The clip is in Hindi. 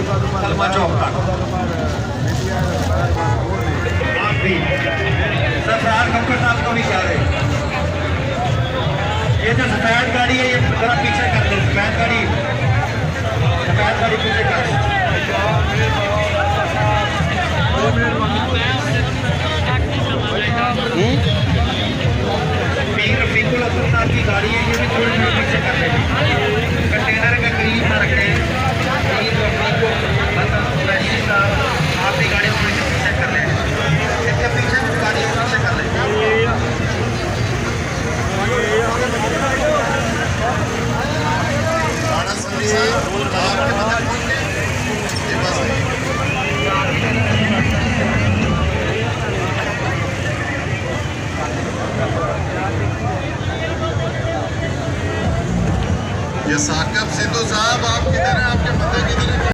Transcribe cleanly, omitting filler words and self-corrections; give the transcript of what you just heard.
कलमा चौक तक। आप भी सरदार खक्कर साहब को भी कह रहे, ये जो सफेद गाड़ी है ये जरा पीछे कर दे, सफेद गाड़ी पीछे कर दे। पीर रफीकुल हसन साहब की गाड़ी है, ये भी थोड़ी पीछे कर दे, कंटेनर के करीब ना रखें।